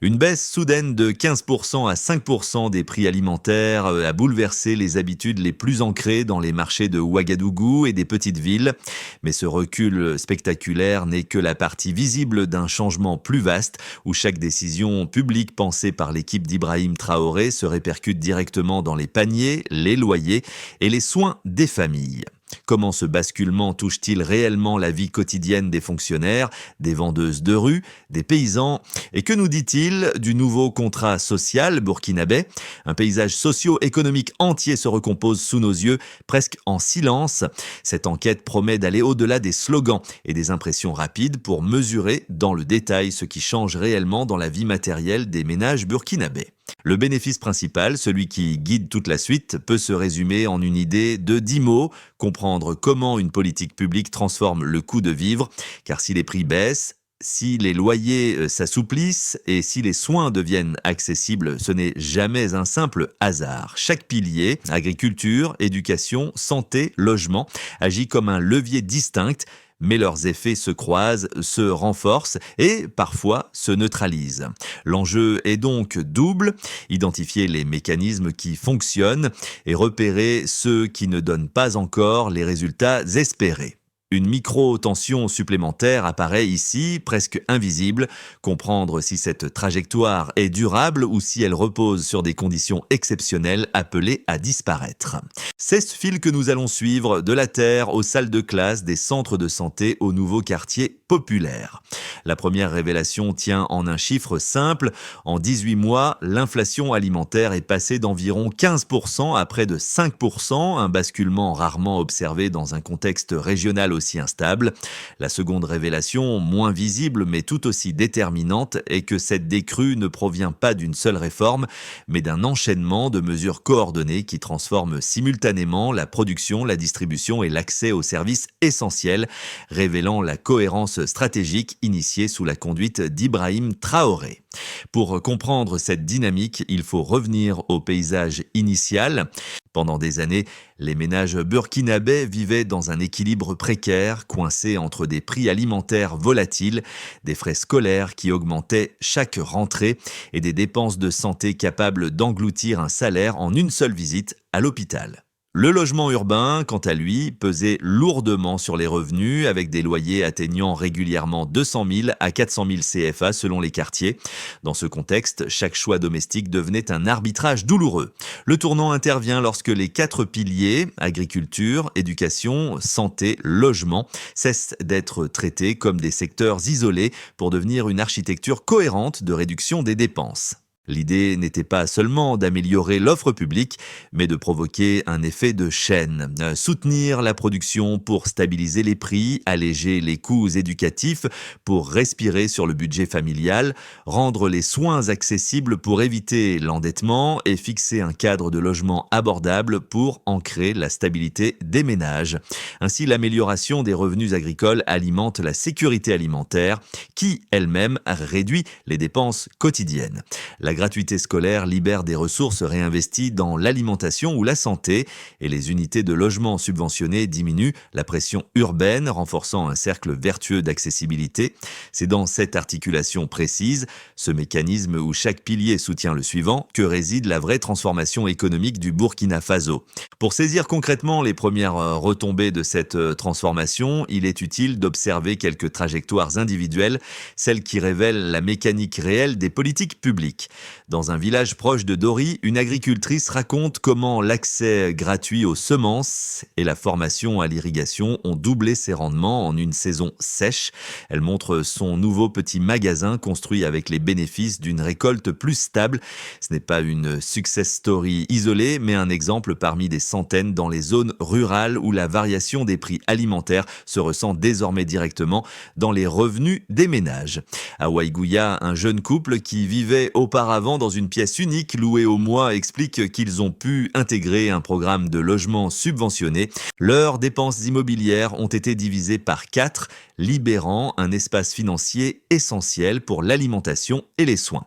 Une baisse soudaine de 15% à 5% des prix alimentaires a bouleversé les habitudes les plus ancrées dans les marchés de Ouagadougou et des petites villes. Mais ce recul spectaculaire n'est que la partie visible d'un changement plus vaste où chaque décision publique pensée par l'équipe d'Ibrahim Traoré se répercute directement dans les paniers, les loyers et les soins des familles. Comment ce basculement touche-t-il réellement la vie quotidienne des fonctionnaires, des vendeuses de rue, des paysans? Et que nous dit-il du nouveau contrat social burkinabé? Un paysage socio-économique entier se recompose sous nos yeux, presque en silence. Cette enquête promet d'aller au-delà des slogans et des impressions rapides pour mesurer dans le détail ce qui change réellement dans la vie matérielle des ménages burkinabés. Le bénéfice principal, celui qui guide toute la suite, peut se résumer en une idée de 10 mots, comprendre comment une politique publique transforme le coût de vivre, car si les prix baissent, si les loyers s'assouplissent et si les soins deviennent accessibles, ce n'est jamais un simple hasard. Chaque pilier, agriculture, éducation, santé, logement, agit comme un levier distinct, mais leurs effets se croisent, se renforcent et parfois se neutralisent. L'enjeu est donc double, identifier les mécanismes qui fonctionnent et repérer ceux qui ne donnent pas encore les résultats espérés. Une micro-tension supplémentaire apparaît ici, presque invisible. Comprendre si cette trajectoire est durable ou si elle repose sur des conditions exceptionnelles appelées à disparaître. C'est ce fil que nous allons suivre de la terre aux salles de classe, des centres de santé aux nouveaux quartiers populaires. La première révélation tient en un chiffre simple. En 18 mois, l'inflation alimentaire est passée d'environ 15% à près de 5%, un basculement rarement observé dans un contexte régional aussi instable. La seconde révélation, moins visible mais tout aussi déterminante, est que cette décrue ne provient pas d'une seule réforme, mais d'un enchaînement de mesures coordonnées qui transforment simultanément la production, la distribution et l'accès aux services essentiels, révélant la cohérence stratégique initiée sous la conduite d'Ibrahim Traoré. Pour comprendre cette dynamique, il faut revenir au paysage initial. Pendant des années, les ménages burkinabés vivaient dans un équilibre précaire, coincés entre des prix alimentaires volatiles, des frais scolaires qui augmentaient chaque rentrée et des dépenses de santé capables d'engloutir un salaire en une seule visite à l'hôpital. Le logement urbain, quant à lui, pesait lourdement sur les revenus, avec des loyers atteignant régulièrement 200 000 à 400 000 CFA selon les quartiers. Dans ce contexte, chaque choix domestique devenait un arbitrage douloureux. Le tournant intervient lorsque les 4 piliers, agriculture, éducation, santé, logement, cessent d'être traités comme des secteurs isolés pour devenir une architecture cohérente de réduction des dépenses. L'idée n'était pas seulement d'améliorer l'offre publique, mais de provoquer un effet de chaîne. Soutenir la production pour stabiliser les prix, alléger les coûts éducatifs pour respirer sur le budget familial, rendre les soins accessibles pour éviter l'endettement et fixer un cadre de logement abordable pour ancrer la stabilité des ménages. Ainsi, l'amélioration des revenus agricoles alimente la sécurité alimentaire qui, elle-même, réduit les dépenses quotidiennes. La gratuité scolaire libère des ressources réinvesties dans l'alimentation ou la santé et les unités de logement subventionnées diminuent la pression urbaine, renforçant un cercle vertueux d'accessibilité. C'est dans cette articulation précise, ce mécanisme où chaque pilier soutient le suivant, que réside la vraie transformation économique du Burkina Faso. Pour saisir concrètement les premières retombées de cette transformation, il est utile d'observer quelques trajectoires individuelles, celles qui révèlent la mécanique réelle des politiques publiques. Dans un village proche de Dori, une agricultrice raconte comment l'accès gratuit aux semences et la formation à l'irrigation ont doublé ses rendements en une saison sèche. Elle montre son nouveau petit magasin construit avec les bénéfices d'une récolte plus stable. Ce n'est pas une success story isolée, mais un exemple parmi des centaines dans les zones rurales où la variation des prix alimentaires se ressent désormais directement dans les revenus des ménages. À Waïgouya, un jeune couple qui vivait auparavant auparavant dans une pièce unique louée au mois expliquent qu'ils ont pu intégrer un programme de logement subventionné. Leurs dépenses immobilières ont été divisées par 4, libérant un espace financier essentiel pour l'alimentation et les soins.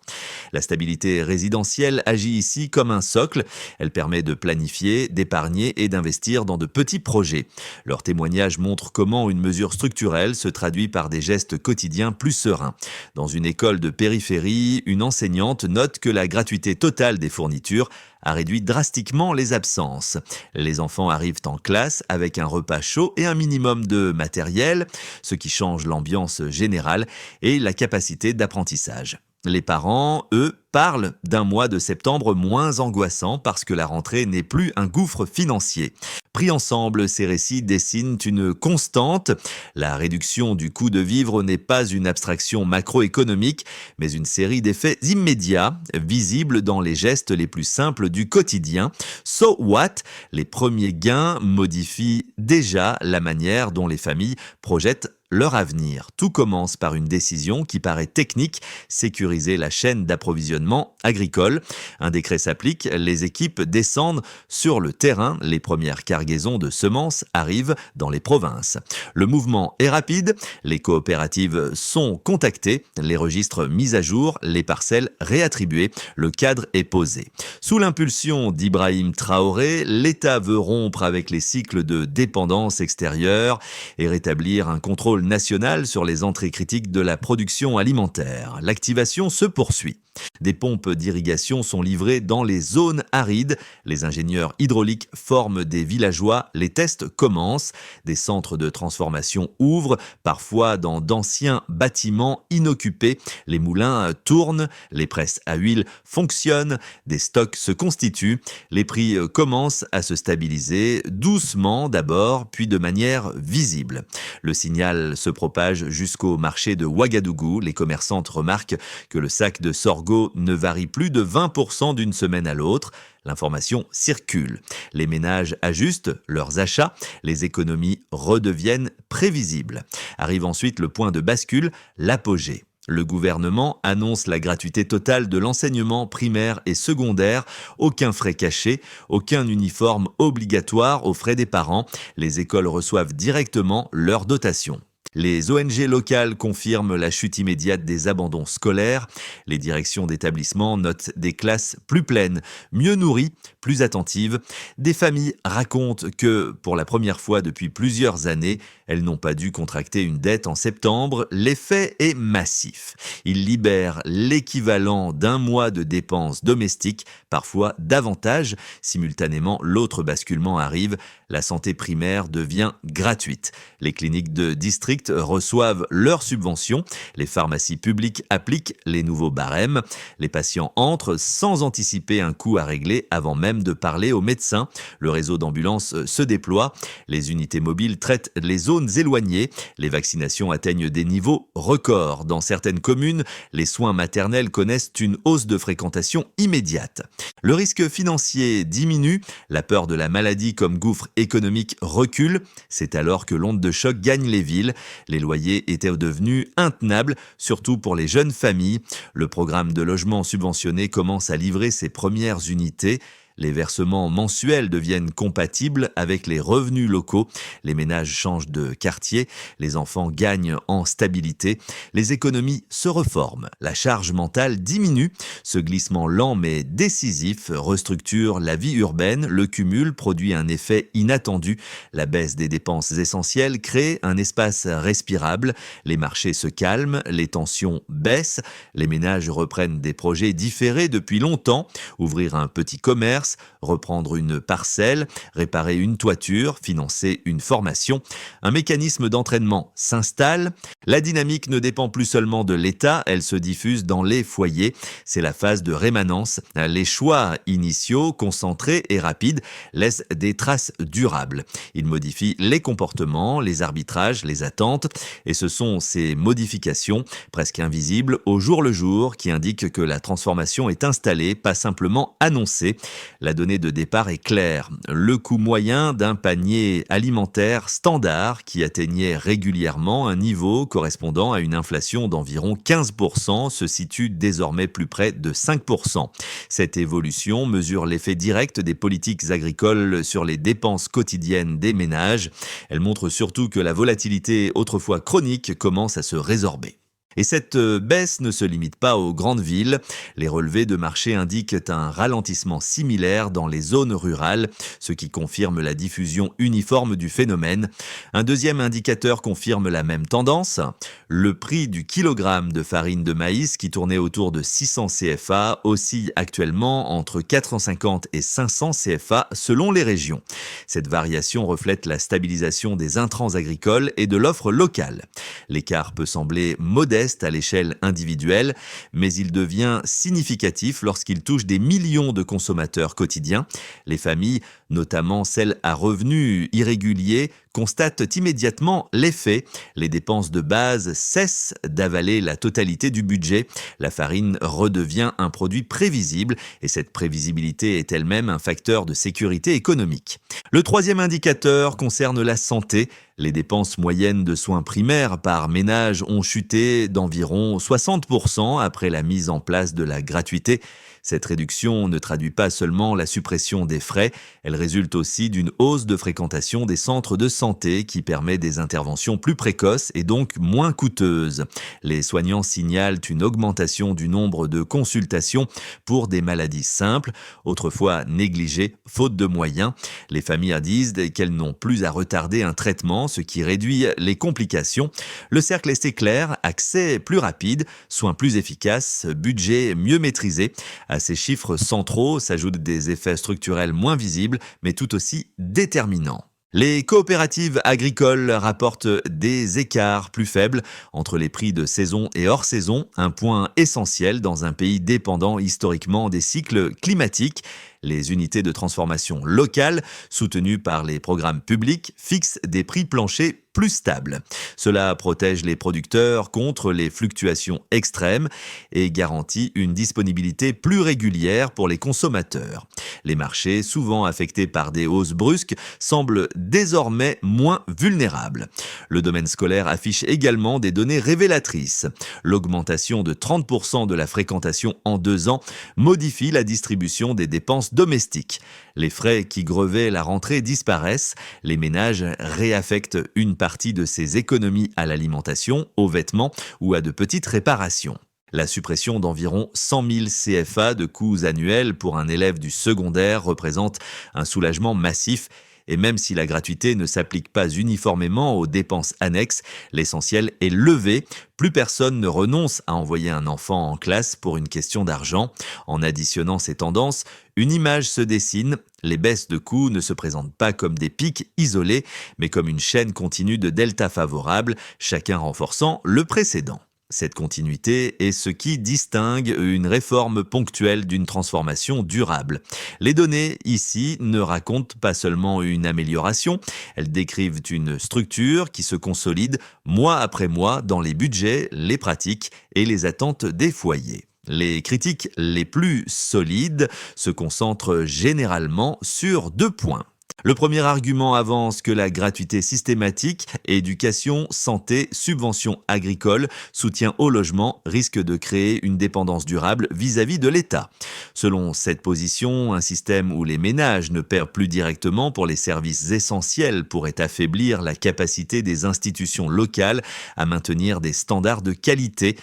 La stabilité résidentielle agit ici comme un socle. Elle permet de planifier, d'épargner et d'investir dans de petits projets. Leur témoignage montre comment une mesure structurelle se traduit par des gestes quotidiens plus sereins. Dans une école de périphérie, une enseignante note que la gratuité totale des fournitures a réduit drastiquement les absences. Les enfants arrivent en classe avec un repas chaud et un minimum de matériel, ce qui change l'ambiance générale et la capacité d'apprentissage. Les parents, eux, parlent d'un mois de septembre moins angoissant parce que la rentrée n'est plus un gouffre financier. Pris ensemble, ces récits dessinent une constante. La réduction du coût de vivre n'est pas une abstraction macroéconomique, mais une série d'effets immédiats, visibles dans les gestes les plus simples du quotidien. So what? Les premiers gains modifient déjà la manière dont les familles projettent leur avenir. Tout commence par une décision qui paraît technique, sécuriser la chaîne d'approvisionnement agricole. Un décret s'applique, les équipes descendent sur le terrain, les premières cargaisons de semences arrivent dans les provinces. Le mouvement est rapide, les coopératives sont contactées, les registres mis à jour, les parcelles réattribuées, le cadre est posé. Sous l'impulsion d'Ibrahim Traoré, l'État veut rompre avec les cycles de dépendance extérieure et rétablir un contrôle national sur les entrées critiques de la production alimentaire. L'activation se poursuit. Des pompes d'irrigation sont livrées dans les zones arides. Les ingénieurs hydrauliques forment des villageois. Les tests commencent. Des centres de transformation ouvrent, parfois dans d'anciens bâtiments inoccupés. Les moulins tournent. Les presses à huile fonctionnent. Des stocks se constituent. Les prix commencent à se stabiliser, doucement d'abord, puis de manière visible. Le signal se propage jusqu'au marché de Ouagadougou. Les commerçantes remarquent que le sac de sorgho ne varie plus de 20% d'une semaine à l'autre. L'information circule. Les ménages ajustent leurs achats. Les économies redeviennent prévisibles. Arrive ensuite le point de bascule, l'apogée. Le gouvernement annonce la gratuité totale de l'enseignement primaire et secondaire, aucun frais cachés, aucun uniforme obligatoire aux frais des parents. Les écoles reçoivent directement leur dotation. Les ONG locales confirment la chute immédiate des abandons scolaires. Les directions d'établissements notent des classes plus pleines, mieux nourries, plus attentives. Des familles racontent que, pour la première fois depuis plusieurs années, elles n'ont pas dû contracter une dette en septembre. L'effet est massif. Il libère l'équivalent d'un mois de dépenses domestiques, parfois davantage. Simultanément, l'autre basculement arrive. La santé primaire devient gratuite. Les cliniques de district reçoivent leurs subventions. Les pharmacies publiques appliquent les nouveaux barèmes. Les patients entrent sans anticiper un coût à régler avant même de parler aux médecins. Le réseau d'ambulances se déploie. Les unités mobiles traitent les zones éloignées. Les vaccinations atteignent des niveaux records. Dans certaines communes, les soins maternels connaissent une hausse de fréquentation immédiate. Le risque financier diminue. La peur de la maladie comme gouffre économique recule. C'est alors que l'onde de choc gagne les villes. Les loyers étaient devenus intenables, surtout pour les jeunes familles. Le programme de logement subventionné commence à livrer ses premières unités. Les versements mensuels deviennent compatibles avec les revenus locaux. Les ménages changent de quartier. Les enfants gagnent en stabilité. Les économies se reforment. La charge mentale diminue. Ce glissement lent mais décisif restructure la vie urbaine. Le cumul produit un effet inattendu. La baisse des dépenses essentielles crée un espace respirable. Les marchés se calment. Les tensions baissent. Les ménages reprennent des projets différés depuis longtemps. Ouvrir un petit commerce, reprendre une parcelle, réparer une toiture, financer une formation. Un mécanisme d'entraînement s'installe. La dynamique ne dépend plus seulement de l'État, elle se diffuse dans les foyers. C'est la phase de rémanence. Les choix initiaux, concentrés et rapides, laissent des traces durables. Ils modifient les comportements, les arbitrages, les attentes. Et ce sont ces modifications, presque invisibles, au jour le jour, qui indiquent que la transformation est installée, pas simplement annoncée. La donnée de départ est claire. Le coût moyen d'un panier alimentaire standard qui atteignait régulièrement un niveau correspondant à une inflation d'environ 15% se situe désormais plus près de 5%. Cette évolution mesure l'effet direct des politiques agricoles sur les dépenses quotidiennes des ménages. Elle montre surtout que la volatilité autrefois chronique commence à se résorber. Et cette baisse ne se limite pas aux grandes villes. Les relevés de marché indiquent un ralentissement similaire dans les zones rurales, ce qui confirme la diffusion uniforme du phénomène. Un deuxième indicateur confirme la même tendance. Le prix du kilogramme de farine de maïs, qui tournait autour de 600 CFA, oscille actuellement entre 450 et 500 CFA selon les régions. Cette variation reflète la stabilisation des intrants agricoles et de l'offre locale. L'écart peut sembler modeste à l'échelle individuelle, mais il devient significatif lorsqu'il touche des millions de consommateurs quotidiens. Les familles, notamment celles à revenus irréguliers, constatent immédiatement l'effet. Les dépenses de base cessent d'avaler la totalité du budget. La farine redevient un produit prévisible et cette prévisibilité est elle-même un facteur de sécurité économique. Le troisième indicateur concerne la santé. Les dépenses moyennes de soins primaires par ménage ont chuté d'environ 60% après la mise en place de la gratuité. Cette réduction ne traduit pas seulement la suppression des frais, elle résulte aussi d'une hausse de fréquentation des centres de santé qui permet des interventions plus précoces et donc moins coûteuses. Les soignants signalent une augmentation du nombre de consultations pour des maladies simples, autrefois négligées faute de moyens. Les familles disent qu'elles n'ont plus à retarder un traitement, ce qui réduit les complications. Le cercle est clair, accès plus rapide, soins plus efficaces, budget mieux maîtrisé. À ces chiffres centraux s'ajoutent des effets structurels moins visibles, mais tout aussi déterminants. Les coopératives agricoles rapportent des écarts plus faibles entre les prix de saison et hors saison, un point essentiel dans un pays dépendant historiquement des cycles climatiques. Les unités de transformation locales, soutenues par les programmes publics, fixent des prix planchers plus stables. Cela protège les producteurs contre les fluctuations extrêmes et garantit une disponibilité plus régulière pour les consommateurs. Les marchés, souvent affectés par des hausses brusques, semblent désormais moins vulnérables. Le domaine scolaire affiche également des données révélatrices. L'augmentation de 30% de la fréquentation en 2 ans modifie la distribution des dépenses domestiques. Les frais qui grevaient la rentrée disparaissent. Les ménages réaffectent une partie de ces économies à l'alimentation, aux vêtements ou à de petites réparations. La suppression d'environ 100 000 CFA de coûts annuels pour un élève du secondaire représente un soulagement massif. Et même si la gratuité ne s'applique pas uniformément aux dépenses annexes, l'essentiel est levé. Plus personne ne renonce à envoyer un enfant en classe pour une question d'argent. En additionnant ces tendances, une image se dessine. Les baisses de coûts ne se présentent pas comme des pics isolés, mais comme une chaîne continue de delta favorables, chacun renforçant le précédent. Cette continuité est ce qui distingue une réforme ponctuelle d'une transformation durable. Les données ici ne racontent pas seulement une amélioration, elles décrivent une structure qui se consolide mois après mois dans les budgets, les pratiques et les attentes des foyers. Les critiques les plus solides se concentrent généralement sur 2 points. Le premier argument avance que la gratuité systématique, éducation, santé, subventions agricoles, soutien au logement risque de créer une dépendance durable vis-à-vis de l'État. Selon cette position, un système où les ménages ne perdent plus directement pour les services essentiels pourrait affaiblir la capacité des institutions locales à maintenir des standards de qualité.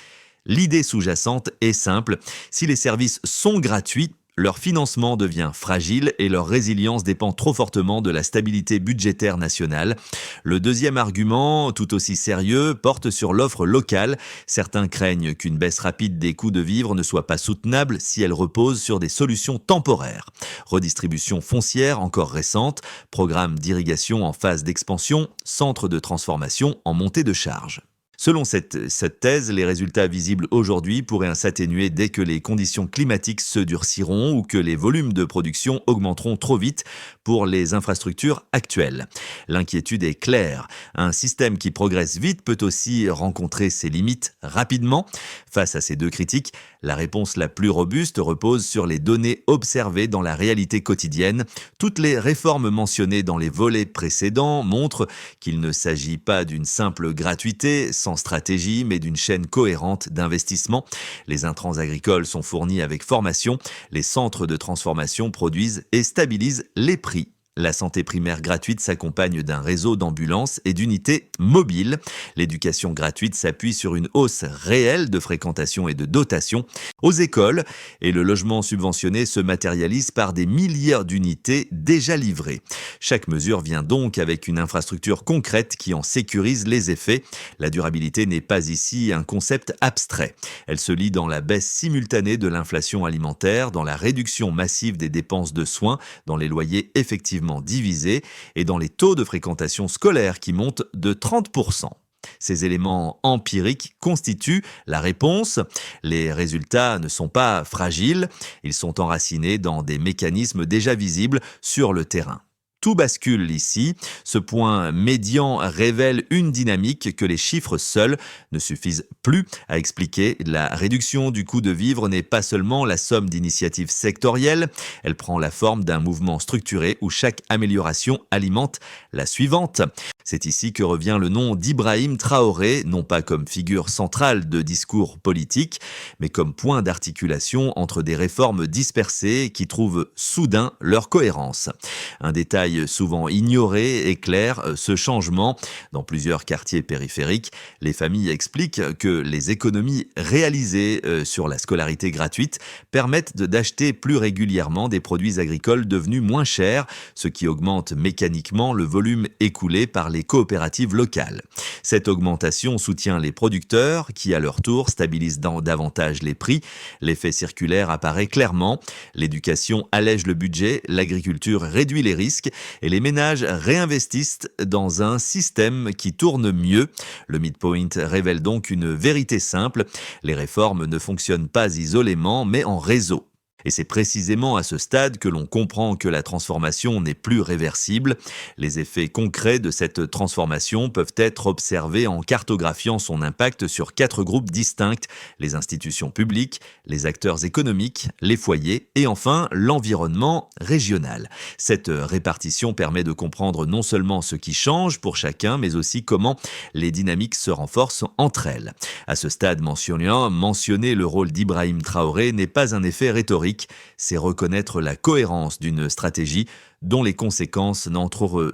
L'idée sous-jacente est simple, si les services sont gratuits, leur financement devient fragile et leur résilience dépend trop fortement de la stabilité budgétaire nationale. Le deuxième argument, tout aussi sérieux, porte sur l'offre locale. Certains craignent qu'une baisse rapide des coûts de vivre ne soit pas soutenable si elle repose sur des solutions temporaires. Redistribution foncière encore récente, programme d'irrigation en phase d'expansion, centre de transformation en montée de charge. Selon cette thèse, les résultats visibles aujourd'hui pourraient s'atténuer dès que les conditions climatiques se durciront ou que les volumes de production augmenteront trop vite pour les infrastructures actuelles. L'inquiétude est claire. Un système qui progresse vite peut aussi rencontrer ses limites rapidement. Face à ces deux critiques, la réponse la plus robuste repose sur les données observées dans la réalité quotidienne. Toutes les réformes mentionnées dans les volets précédents montrent qu'il ne s'agit pas d'une simple gratuité sans stratégie, mais d'une chaîne cohérente d'investissement. Les intrants agricoles sont fournis avec formation. Les centres de transformation produisent et stabilisent les prix. La santé primaire gratuite s'accompagne d'un réseau d'ambulances et d'unités mobiles. L'éducation gratuite s'appuie sur une hausse réelle de fréquentation et de dotation aux écoles, et le logement subventionné se matérialise par des milliards d'unités déjà livrées. Chaque mesure vient donc avec une infrastructure concrète qui en sécurise les effets. La durabilité n'est pas ici un concept abstrait. Elle se lie dans la baisse simultanée de l'inflation alimentaire, dans la réduction massive des dépenses de soins, dans les loyers effectivement divisés et dans les taux de fréquentation scolaire qui montent de 30%. Ces éléments empiriques constituent la réponse. Les résultats ne sont pas fragiles, ils sont enracinés dans des mécanismes déjà visibles sur le terrain. Tout bascule ici. Ce point médian révèle une dynamique que les chiffres seuls ne suffisent plus à expliquer. La réduction du coût de vivre n'est pas seulement la somme d'initiatives sectorielles, elle prend la forme d'un mouvement structuré où chaque amélioration alimente la suivante. C'est ici que revient le nom d'Ibrahim Traoré, non pas comme figure centrale de discours politique, mais comme point d'articulation entre des réformes dispersées qui trouvent soudain leur cohérence. Un détail souvent ignoré éclaire ce changement. Dans plusieurs quartiers périphériques, les familles expliquent que les économies réalisées sur la scolarité gratuite permettent d'acheter plus régulièrement des produits agricoles devenus moins chers, ce qui augmente mécaniquement le volume écoulé par les coopératives locales. Cette augmentation soutient les producteurs qui, à leur tour, stabilisent davantage les prix. L'effet circulaire apparaît clairement. L'éducation allège le budget, l'agriculture réduit les risques et les ménages réinvestissent dans un système qui tourne mieux. Le midpoint révèle donc une vérité simple. Les réformes ne fonctionnent pas isolément, mais en réseau. Et c'est précisément à ce stade que l'on comprend que la transformation n'est plus réversible. Les effets concrets de cette transformation peuvent être observés en cartographiant son impact sur 4 groupes distincts: les institutions publiques, les acteurs économiques, les foyers et enfin l'environnement régional. Cette répartition permet de comprendre non seulement ce qui change pour chacun, mais aussi comment les dynamiques se renforcent entre elles. À ce stade mentionner le rôle d'Ibrahim Traoré n'est pas un effet rhétorique. C'est reconnaître la cohérence d'une stratégie dont les conséquences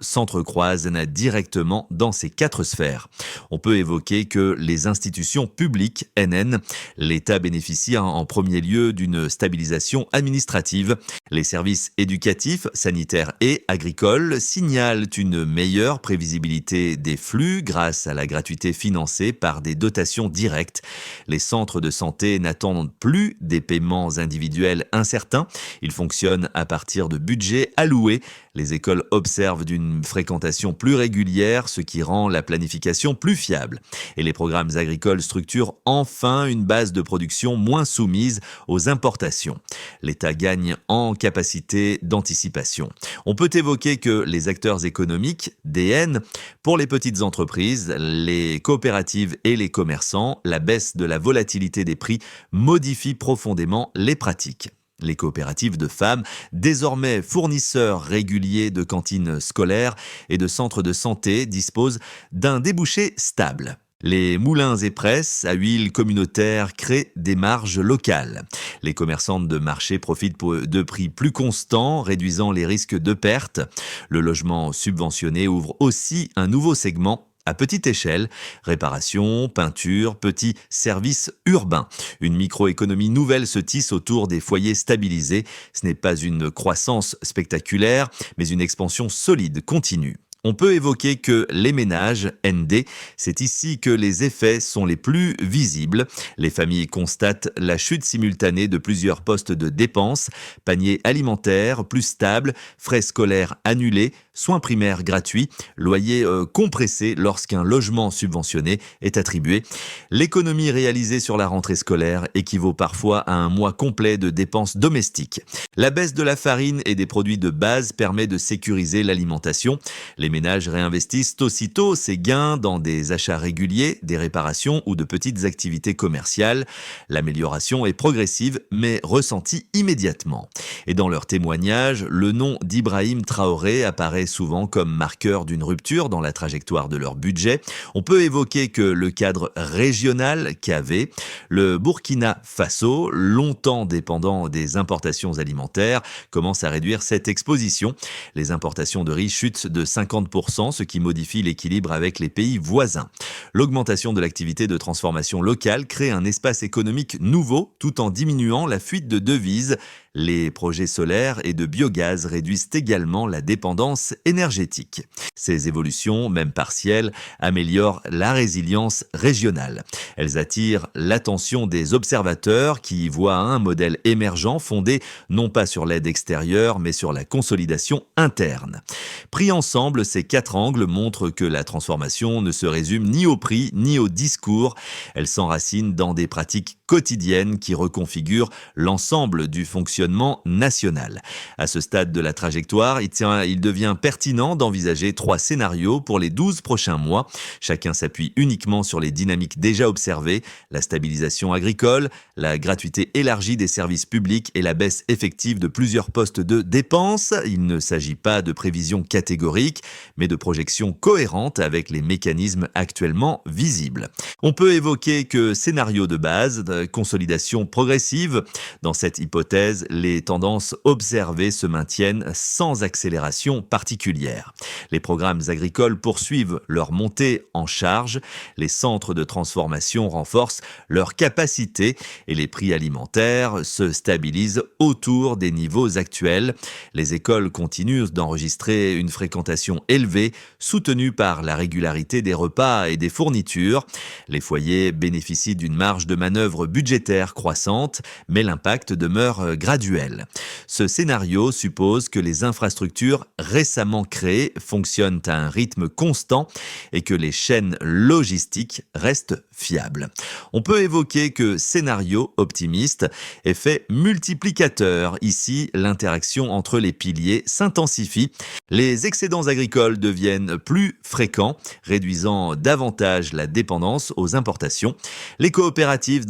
s'entrecroisent directement dans ces 4 sphères. On peut évoquer que les institutions publiques, NN, l'État bénéficie en premier lieu d'une stabilisation administrative. Les services éducatifs, sanitaires et agricoles signalent une meilleure prévisibilité des flux grâce à la gratuité financée par des dotations directes. Les centres de santé n'attendent plus des paiements individuels incertains. Ils fonctionnent à partir de budgets alloués. Les écoles observent d'une fréquentation plus régulière, ce qui rend la planification plus fiable. Et les programmes agricoles structurent enfin une base de production moins soumise aux importations. L'État gagne en capacité d'anticipation. On peut évoquer que les acteurs économiques, DN, pour les petites entreprises, les coopératives et les commerçants, la baisse de la volatilité des prix modifie profondément les pratiques. Les coopératives de femmes, désormais fournisseurs réguliers de cantines scolaires et de centres de santé, disposent d'un débouché stable. Les moulins et presses à huile communautaire créent des marges locales. Les commerçantes de marché profitent de prix plus constants, réduisant les risques de perte. Le logement subventionné ouvre aussi un nouveau segment à petite échelle: réparation, peinture, petits services urbains. Une microéconomie nouvelle se tisse autour des foyers stabilisés. Ce n'est pas une croissance spectaculaire, mais une expansion solide, continue. On peut évoquer que les ménages, ND, c'est ici que les effets sont les plus visibles. Les familles constatent la chute simultanée de plusieurs postes de dépenses, panier alimentaire plus stable, frais scolaires annulés, soins primaires gratuits, loyer compressé lorsqu'un logement subventionné est attribué. L'économie réalisée sur la rentrée scolaire équivaut parfois à un mois complet de dépenses domestiques. La baisse de la farine et des produits de base permet de sécuriser l'alimentation. Les ménages réinvestissent aussitôt ces gains dans des achats réguliers, des réparations ou de petites activités commerciales. L'amélioration est progressive mais ressentie immédiatement. Et dans leur témoignage, le nom d'Ibrahim Traoré apparaît souvent comme marqueur d'une rupture dans la trajectoire de leur budget. On peut évoquer que le cadre régional qu'avait le Burkina Faso, longtemps dépendant des importations alimentaires, commence à réduire cette exposition. Les importations de riz chutent de 50%, ce qui modifie l'équilibre avec les pays voisins. L'augmentation de l'activité de transformation locale crée un espace économique nouveau tout en diminuant la fuite de devises. Les projets solaires et de biogaz réduisent également la dépendance énergétique. Ces évolutions, même partielles, améliorent la résilience régionale. Elles attirent l'attention des observateurs qui y voient un modèle émergent fondé non pas sur l'aide extérieure mais sur la consolidation interne. Pris ensemble, ces 4 angles montrent que la transformation ne se résume ni au prix ni au discours. Elle s'enracine dans des pratiques quotidiennes qui reconfigurent l'ensemble du fonctionnement national. À ce stade de la trajectoire, il devient pertinent d'envisager 3 scénarios pour les 12 prochains mois. Chacun s'appuie uniquement sur les dynamiques déjà observées, la stabilisation agricole, la gratuité élargie des services publics et la baisse effective de plusieurs postes de dépenses. Il ne s'agit pas de prévisions catégoriques, mais de projections cohérentes avec les mécanismes actuellement visibles. On peut évoquer que scénario de base, consolidation progressive. Dans cette hypothèse, les tendances observées se maintiennent sans accélération particulière. Les programmes agricoles poursuivent leur montée en charge, les centres de transformation renforcent leur capacité et les prix alimentaires se stabilisent autour des niveaux actuels. Les écoles continuent d'enregistrer une fréquentation élevée, soutenue par la régularité des repas et des fournitures. Les foyers bénéficient d'une marge de manœuvre budgétaire croissante, mais l'impact demeure graduel. Ce scénario suppose que les infrastructures récemment créées fonctionnent à un rythme constant et que les chaînes logistiques restent fiables. On peut évoquer que scénario optimiste, effet multiplicateur. Ici, l'interaction entre les piliers s'intensifie. Les excédents agricoles deviennent plus fréquents, réduisant davantage la dépendance aux importations. Les coopératives,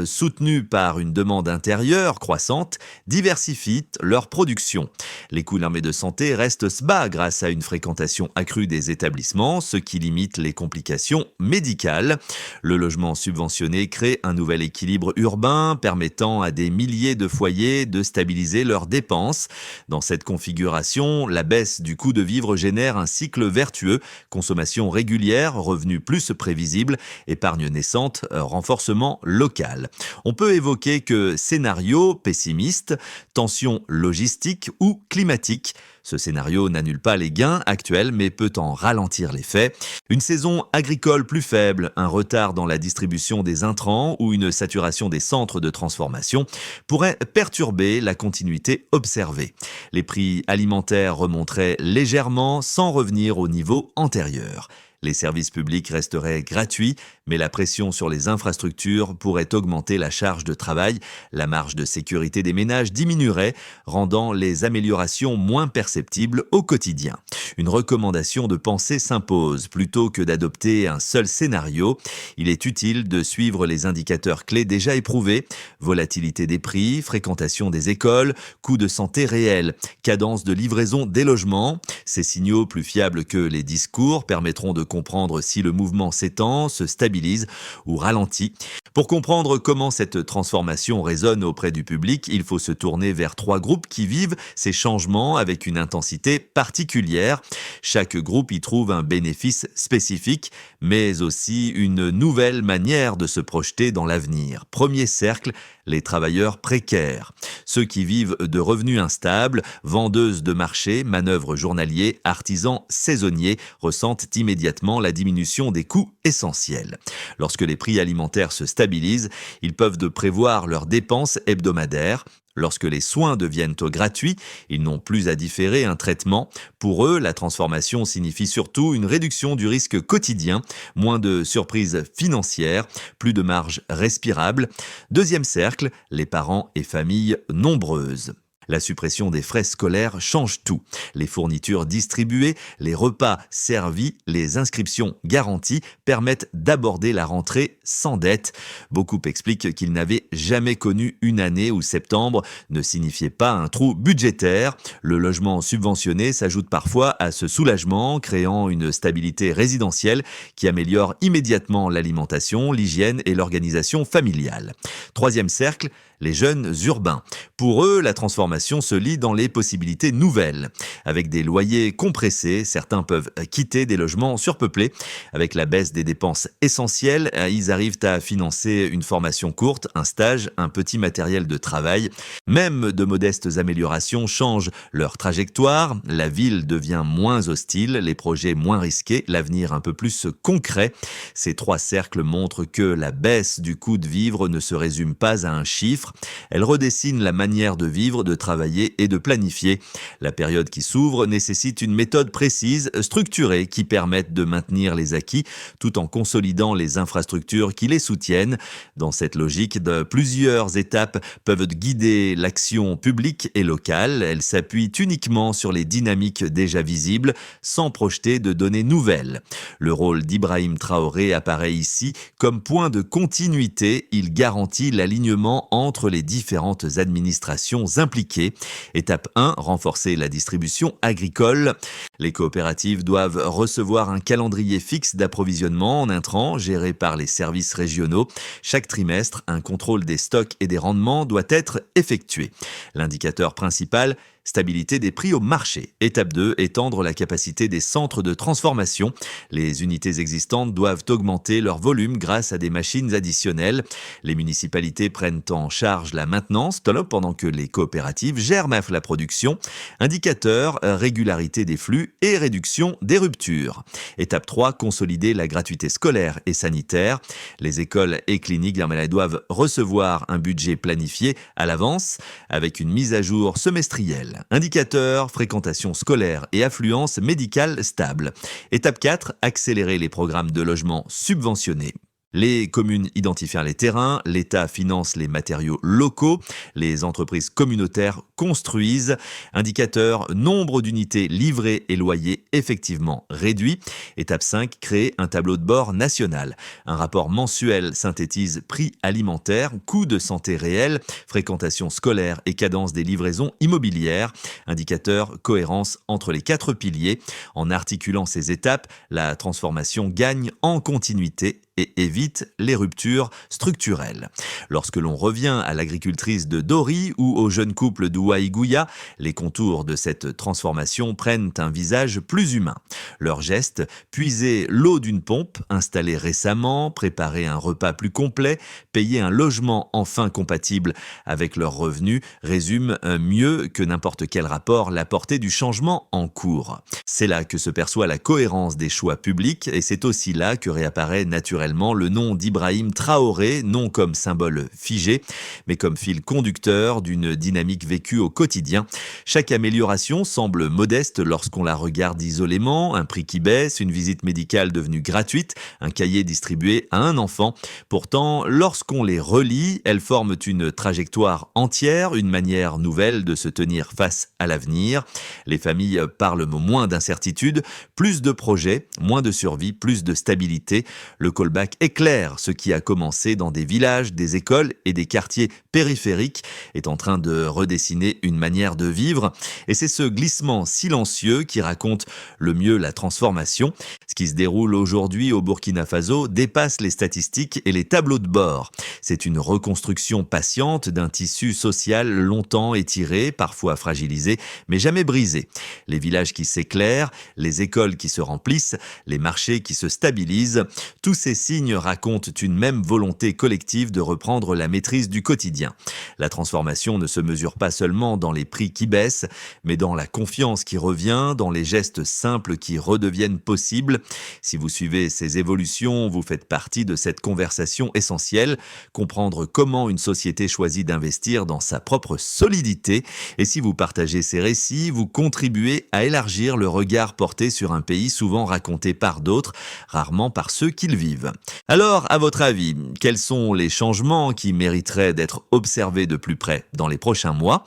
soutenues par une demande intérieure croissante, diversifient leur production. Les coûts de l'armée de santé restent bas grâce à une fréquentation accrue des établissements, ce qui limite les complications médicales. Le logement subventionné crée un nouvel équilibre urbain permettant à des milliers de foyers de stabiliser leurs dépenses. Dans cette configuration, la baisse du coût de vivre génère un cycle vertueux, consommation régulière, revenus plus prévisibles, épargne naissante, renforcement local. On peut évoquer que scénario pessimiste, tension logistique ou climatique. Ce scénario n'annule pas les gains actuels mais peut en ralentir l'effet. Une saison agricole plus faible, un retard dans la distribution des intrants ou une saturation des centres de transformation pourraient perturber la continuité observée. Les prix alimentaires remonteraient légèrement sans revenir au niveau antérieur. Les services publics resteraient gratuits, mais la pression sur les infrastructures pourrait augmenter la charge de travail. La marge de sécurité des ménages diminuerait, rendant les améliorations moins perceptibles au quotidien. Une recommandation de pensée s'impose. Plutôt que d'adopter un seul scénario, il est utile de suivre les indicateurs clés déjà éprouvés: volatilité des prix, fréquentation des écoles, coût de santé réel, cadence de livraison des logements. Ces signaux plus fiables que les discours permettront de comprendre si le mouvement s'étend, se stabilise ou ralentit. Pour comprendre comment cette transformation résonne auprès du public, il faut se tourner vers 3 groupes qui vivent ces changements avec une intensité particulière. Chaque groupe y trouve un bénéfice spécifique, mais aussi une nouvelle manière de se projeter dans l'avenir. Premier cercle, les travailleurs précaires. ceux qui vivent de revenus instables, vendeuses de marché, manœuvres journaliers, artisans saisonniers, ressentent immédiatement la diminution des coûts essentiels. Lorsque les prix alimentaires se stabilisent, ils peuvent prévoir leurs dépenses hebdomadaires. Lorsque les soins deviennent gratuits, ils n'ont plus à différer un traitement. Pour eux, la transformation signifie surtout une réduction du risque quotidien, moins de surprises financières, plus de marge respirable. Deuxième cercle, les parents et familles nombreuses. La suppression des frais scolaires change tout. Les fournitures distribuées, les repas servis, les inscriptions garanties permettent d'aborder la rentrée sans dette. Beaucoup expliquent qu'ils n'avaient jamais connu une année où septembre ne signifiait pas un trou budgétaire. Le logement subventionné s'ajoute parfois à ce soulagement, créant une stabilité résidentielle qui améliore immédiatement l'alimentation, l'hygiène et l'organisation familiale. Troisième cercle, les jeunes urbains. Pour eux, la transformation se lie dans les possibilités nouvelles. Avec des loyers compressés, certains peuvent quitter des logements surpeuplés. Avec la baisse des dépenses essentielles, ils arrivent à financer une formation courte, un stage, un petit matériel de travail. Même de modestes améliorations changent leur trajectoire. La ville devient moins hostile, les projets moins risqués, l'avenir un peu plus concret. Ces trois cercles montrent que la baisse du coût de vivre ne se résume pas à un chiffre. Elle redessine la manière de vivre, de travailler et de planifier. La période qui s'ouvre nécessite une méthode précise, structurée, qui permette de maintenir les acquis tout en consolidant les infrastructures qui les soutiennent. Dans cette logique, plusieurs étapes peuvent guider l'action publique et locale. Elles s'appuient uniquement sur les dynamiques déjà visibles, sans projeter de données nouvelles. Le rôle d'Ibrahim Traoré apparaît ici comme point de continuité. Il garantit l'alignement entre les différentes administrations impliquées. Étape 1, renforcer la distribution agricole. Les coopératives doivent recevoir un calendrier fixe d'approvisionnement en intrants géré par les services régionaux. Chaque trimestre, un contrôle des stocks et des rendements doit être effectué. L'indicateur principal, stabilité des prix au marché. Étape 2, étendre la capacité des centres de transformation. Les unités existantes doivent augmenter leur volume grâce à des machines additionnelles. Les municipalités prennent en charge la maintenance, pendant que les coopératives gèrent la production. Indicateur, régularité des flux et réduction des ruptures. Étape 3, consolider la gratuité scolaire et sanitaire. Les écoles et cliniques doivent recevoir un budget planifié à l'avance avec une mise à jour semestrielle. Indicateur, fréquentation scolaire et affluence médicale stable. Étape 4, accélérer les programmes de logement subventionnés. Les communes identifient les terrains, l'État finance les matériaux locaux, les entreprises communautaires construisent. Indicateur, nombre d'unités livrées et loyers effectivement réduit. Étape 5, créer un tableau de bord national. Un rapport mensuel synthétise prix alimentaires, coûts de santé réels, fréquentation scolaire et cadence des livraisons immobilières. Indicateur, cohérence entre les 4 piliers. En articulant ces étapes, la transformation gagne en continuité et évite les ruptures structurelles. Lorsque l'on revient à l'agricultrice de Dori ou au jeune couple d'Ouaïgouya, les contours de cette transformation prennent un visage plus humain. Leurs gestes, puiser l'eau d'une pompe, installer récemment, préparer un repas plus complet, payer un logement enfin compatible avec leurs revenus, résument mieux que n'importe quel rapport la portée du changement en cours. C'est là que se perçoit la cohérence des choix publics et c'est aussi là que réapparaît naturellement le nom d'Ibrahim Traoré, non comme symbole figé, mais comme fil conducteur d'une dynamique vécue au quotidien. Chaque amélioration semble modeste lorsqu'on la regarde isolément, un prix qui baisse, une visite médicale devenue gratuite, un cahier distribué à un enfant. Pourtant, lorsqu'on les relie, elles forment une trajectoire entière, une manière nouvelle de se tenir face à l'avenir. Les familles parlent moins d'incertitude, plus de projets, moins de survie, plus de stabilité. Le callback éclaire ce qui a commencé dans des villages, des écoles et des quartiers périphériques est en train de redessiner une manière de vivre. Et c'est ce glissement silencieux qui raconte le mieux la transformation. Ce qui se déroule aujourd'hui au Burkina Faso dépasse les statistiques et les tableaux de bord. C'est une reconstruction patiente d'un tissu social longtemps étiré, parfois fragilisé, mais jamais brisé. Les villages qui s'éclairent, les écoles qui se remplissent, les marchés qui se stabilisent, tous ces signes racontent une même volonté collective de reprendre la maîtrise du quotidien. La transformation ne se mesure pas seulement dans les prix qui baissent, mais dans la confiance qui revient, dans les gestes simples qui redeviennent possibles. Si vous suivez ces évolutions, vous faites partie de cette conversation essentielle, comprendre comment une société choisit d'investir dans sa propre solidité. Et si vous partagez ces récits, vous contribuez à élargir le regard porté sur un pays souvent raconté par d'autres, rarement par ceux qui le vivent. Alors, à votre avis, quels sont les changements qui mériteraient d'être observés de plus près dans les prochains mois ?